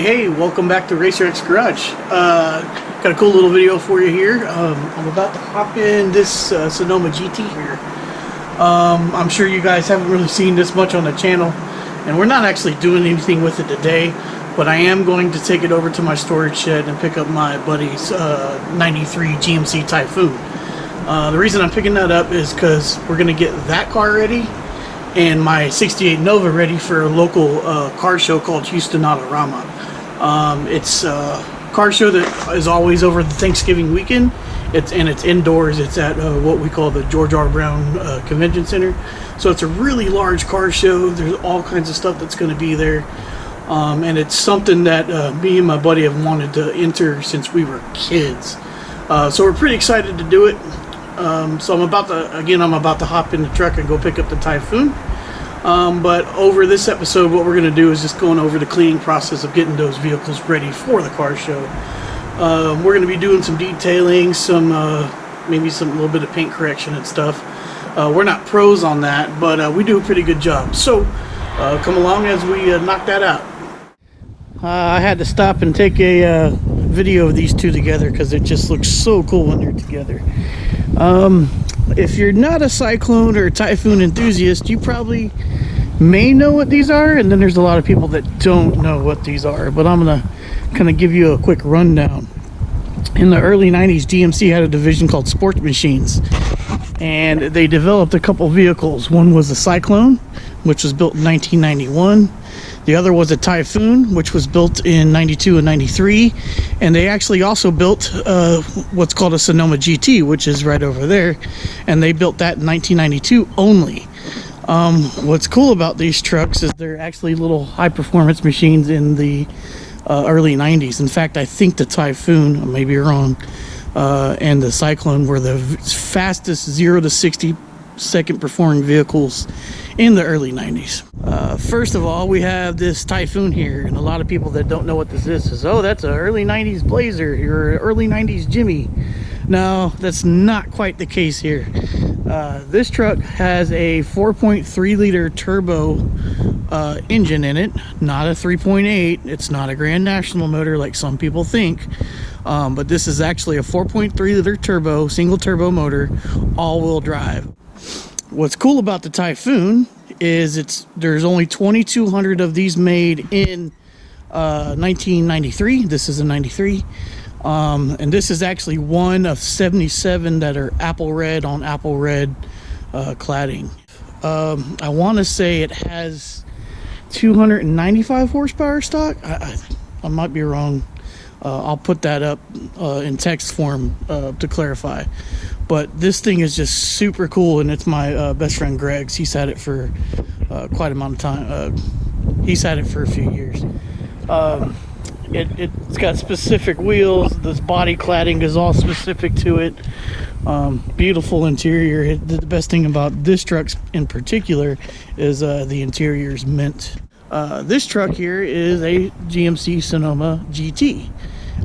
Hey, welcome back to Racer X Garage. Got a cool little video for you here. I'm about to hop in this Sonoma GT here. I'm sure you guys haven't really seen this much on the channel, and we're not actually doing anything with it today, but I am going to take it over to my storage shed and pick up my buddy's 93 GMC Typhoon. The reason I'm picking that up is because we're going to get that car ready and my 68 Nova ready for a local car show called Houston AutoRama. It's a car show that is always over the Thanksgiving weekend. It's indoors. It's at what we call the George R. Brown Convention Center. So it's a really large car show. There's all kinds of stuff that's going to be there. And it's something that me and my buddy have wanted to enter since we were kids. So we're pretty excited to do it. So I'm about to hop in the truck and go pick up the Typhoon. But over this episode, what we're going to do is just going over the cleaning process of getting those vehicles ready for the car show. We're going to be doing some detailing, maybe some little bit of paint correction and stuff. We're not pros on that, but we do a pretty good job. So come along as we knock that out. I had to stop and take a video of these two together because it just looks so cool when they're together. If you're not a Cyclone or a Typhoon enthusiast, you probably may know what these are, and then there's a lot of people that don't know what these are, but I'm gonna kind of give you a quick rundown. In the early 90s, GMC had a division called Sportmachines, and they developed a couple vehicles. One was a Cyclone, which was built in 1991. The other was a Typhoon, which was built in 92 and 93. And they actually also built what's called a Sonoma GT, which is right over there. And they built that in 1992 only. What's cool about these trucks is they're actually little high-performance machines in the early 90s. In fact, I think the Typhoon, I may be wrong, and the Cyclone were the fastest 0 to 60 second performing vehicles in the early 90s. First of all, we have this Typhoon here, and a lot of people that don't know what this is, oh, that's an early 90s Blazer or an early 90s Jimmy. No, that's not quite the case here. This truck has a 4.3 liter turbo engine in it, not a 3.8. It's not a Grand National motor like some people think, but this is actually a 4.3 liter turbo, single turbo motor, all-wheel drive. What's cool about the Typhoon is there's only 2,200 of these made in 1993. This is a 93. And this is actually one of 77 that are apple red on apple red cladding. I want to say it has 295 horsepower stock. I might be wrong. I'll put that up in text form to clarify. But this thing is just super cool, and it's my best friend Greg's. He's had it for quite a amount of time. He's had it for a few years. It's got specific wheels. This body cladding is all specific to it. Beautiful interior. The best thing about this truck in particular is the interior is mint. This truck here is a GMC Sonoma GT.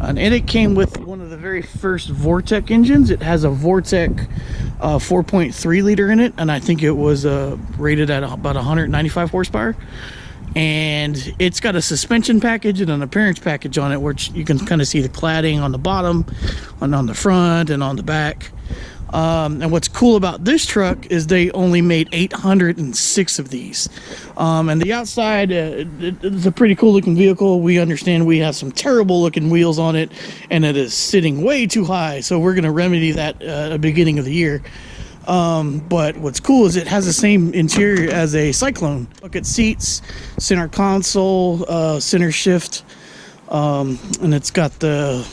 And it came with one of the very first Vortec engines. It has a Vortec 4.3 liter in it, and I think it was rated at about 195 horsepower. And it's got a suspension package and an appearance package on it, which you can kind of see the cladding on the bottom, and on the front, and on the back. And what's cool about this truck is they only made 806 of these. And the outside, it's a pretty cool looking vehicle. We understand we have some terrible looking wheels on it, and it is sitting way too high. So we're going to remedy that at the beginning of the year. But what's cool is it has the same interior as a Cyclone. Look at seats, center console, center shift, and it's got the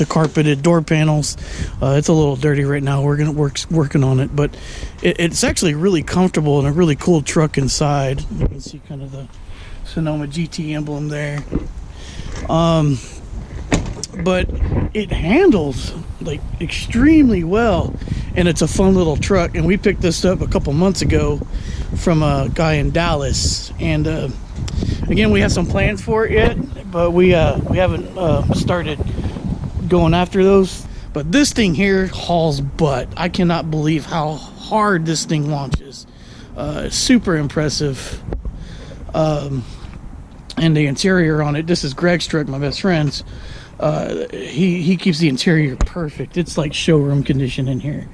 carpeted door panels. It's a little dirty right now. We're gonna working on it, but it's actually really comfortable and a really cool truck inside. You can see kind of the Sonoma GT emblem there. But it handles like extremely well, and it's a fun little truck. And we picked this up a couple months ago from a guy in Dallas, and again, we have some plans for it yet, but we haven't started going after those. But this thing here hauls butt. I cannot believe how hard this thing launches. Super impressive. And the interior on it, this is Greg's truck, my best friend's. He keeps the interior perfect. It's like showroom condition in here.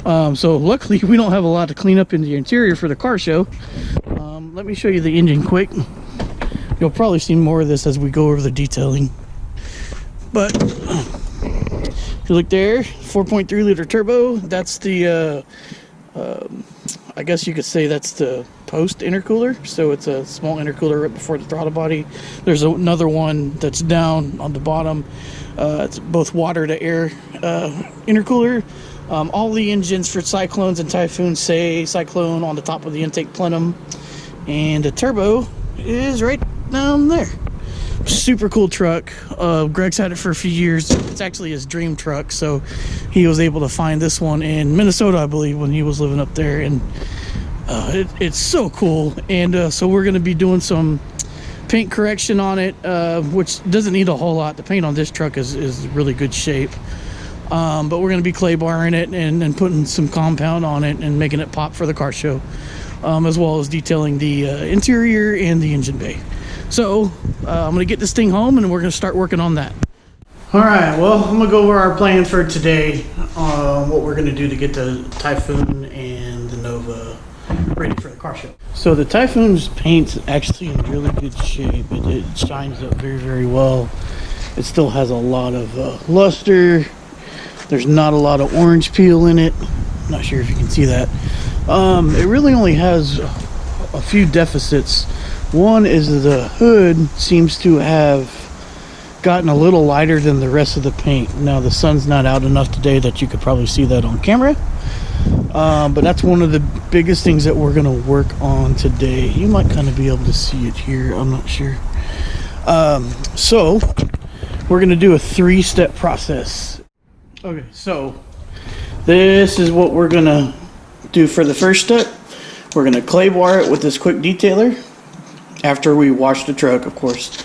So luckily we don't have a lot to clean up in the interior for the car show. Let me show you the engine quick. You'll probably see more of this as we go over the detailing. But if you look there, 4.3 liter turbo. That's the I guess you could say that's the post intercooler. So it's a small intercooler right before the throttle body. There's another one that's down on the bottom. It's both water to air intercooler. All the engines for Cyclones and Typhoons say Cyclone on the top of the intake plenum. And the turbo is right down there. Super cool truck. Greg's had it for a few years. It's actually his dream truck, so he was able to find this one in Minnesota, I believe, when he was living up there. And it's so cool. And so we're going to be doing some paint correction on it, which doesn't need a whole lot. The paint on this truck is really good shape. But we're going to be clay barring it and putting some compound on it and making it pop for the car show, as well as detailing the interior and the engine bay. So I'm going to get this thing home and we're going to start working on that. All right, well, I'm going to go over our plan for today, what we're going to do to get the Typhoon and the Nova ready for the car show. So the Typhoon's paint's actually in really good shape. It shines up very, very well. It still has a lot of luster. There's not a lot of orange peel in it. I'm not sure if you can see that. It really only has a few deficits. One is the hood seems to have gotten a little lighter than the rest of the paint. Now the sun's not out enough today that you could probably see that on camera. But that's one of the biggest things that we're going to work on today. You might kind of be able to see it here. I'm not sure. So we're going to do a 3-step process. Okay, so this is what we're going to do for the first step. We're going to clay bar it with this quick detailer after we wash the truck, of course.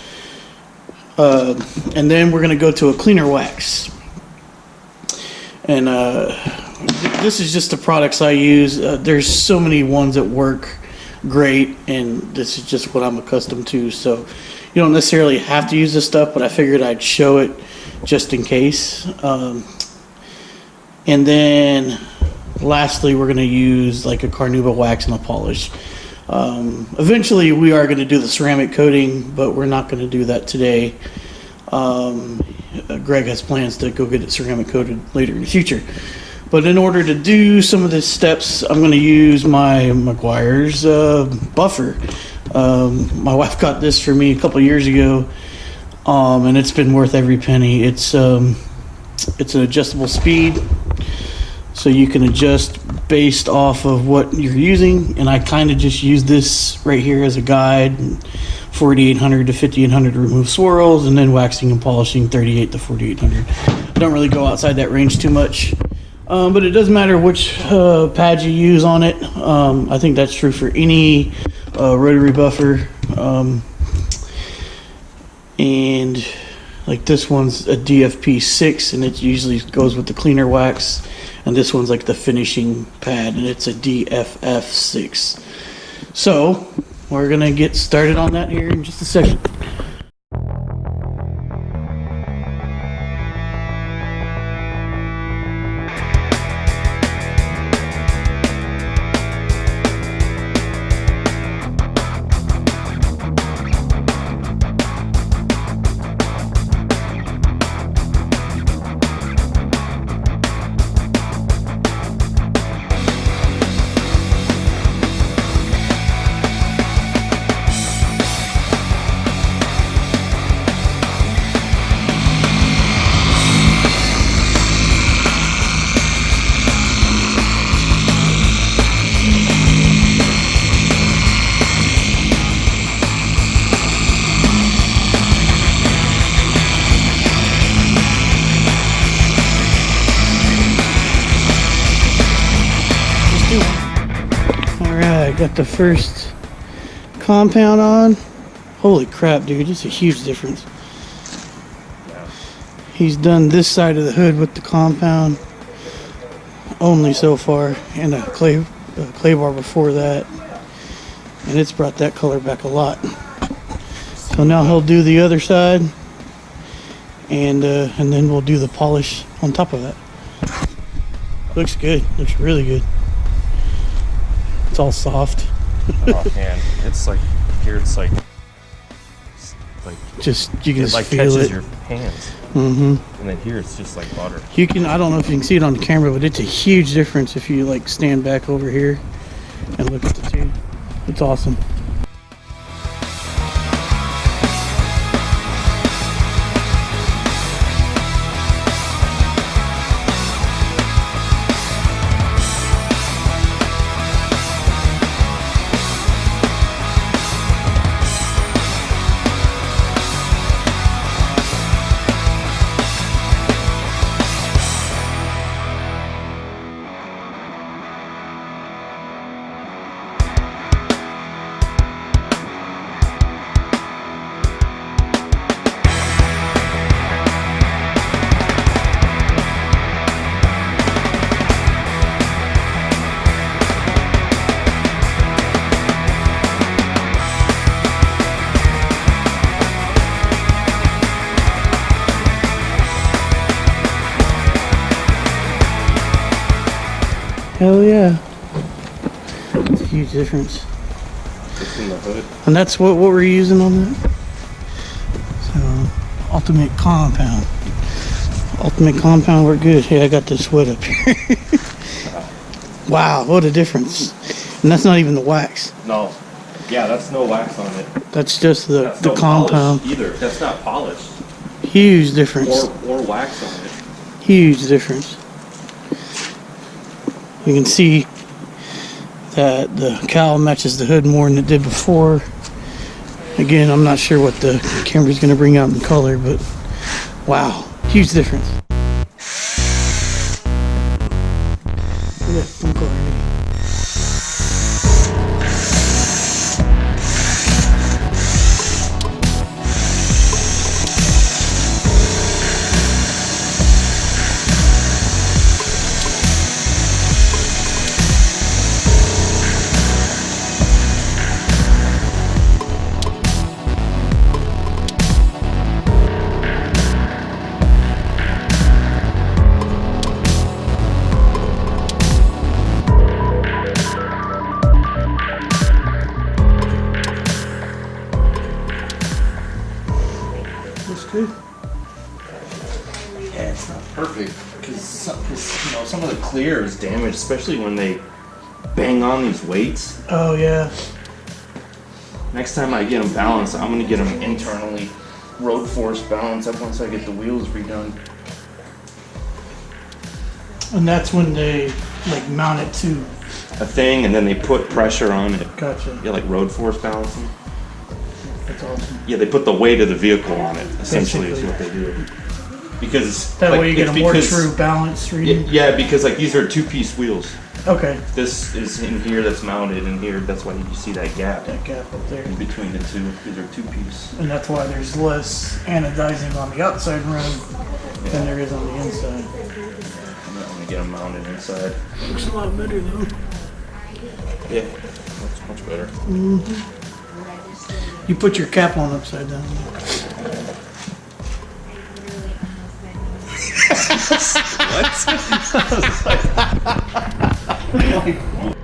And then we're going to go to a cleaner wax. And this is just the products I use. There's so many ones that work great, and this is just what I'm accustomed to. So you don't necessarily have to use this stuff, but I figured I'd show it just in case. And then lastly, we're going to use like a carnauba wax and a polish. Eventually we are going to do the ceramic coating, but we're not going to do that today. Greg has plans to go get it ceramic coated later in the future. But in order to do some of the steps, I'm going to use my Meguiar's buffer. My wife got this for me a couple years ago, and it's been worth every penny. It's an adjustable speed, so you can adjust based off of what you're using. And I kind of just use this right here as a guide. 4800 to 5800 to remove swirls, and then waxing and polishing 38 to 4800. I don't really go outside that range too much, but it doesn't matter which pad you use on it. I think that's true for any rotary buffer. And like this one's a DFP 6, and it usually goes with the cleaner wax. And this one's like the finishing pad, and it's a DFF 6. So we're gonna get started on that here in just a second. Got the first compound on. Holy crap, dude, it's a huge difference. He's done this side of the hood with the compound only so far, and a clay bar before that, and it's brought that color back a lot. So now he'll do the other side, and then we'll do the polish on top of that. Looks good. Looks really good. It's all soft. Oh man, it's like here. It's like just you can it just like feel catches it. your hands. Mm-hmm. And then here it's just like butter. You can. I don't know if you can see it on the camera, but it's a huge difference if you like stand back over here and look at the two. It's awesome. Hell yeah. It's a huge difference. It's in the hood. And that's what we're using on that. So, ultimate compound. Ultimate compound, we're good. Hey, I got this wood up here. Wow, what a difference. And that's not even the wax. No. Yeah, that's no wax on it. That's just the no compound. Either. That's not polished. Huge difference. Or wax on it. Huge difference. You can see that the cowl matches the hood more than it did before. Again, I'm not sure what the camera's going to bring out in color, but wow, huge difference. Look at that funk already. Looks good. Yeah, it's not perfect because some of the clear is damaged, especially when they bang on these weights. Oh yeah. Next time I get them balanced, I'm gonna get them internally road force balanced up once I get the wheels redone. And that's when they like mount it to. A thing, and then they put pressure on it. Gotcha. Yeah, like road force balancing. That's awesome. Yeah, they put the weight of the vehicle on it. Essentially, is what they do. Because That like, way you get it's a more because- true balance reading. Yeah, because like these are two-piece wheels. Okay. This is in here that's mounted, and here that's why you see that gap That gap up there. in between the two. These are two-piece. And that's why there's less anodizing on the outside rim than there is on the inside. I'm gonna get them mounted inside. Looks a lot better though. Yeah, that's much better. You put your cap on upside down. What?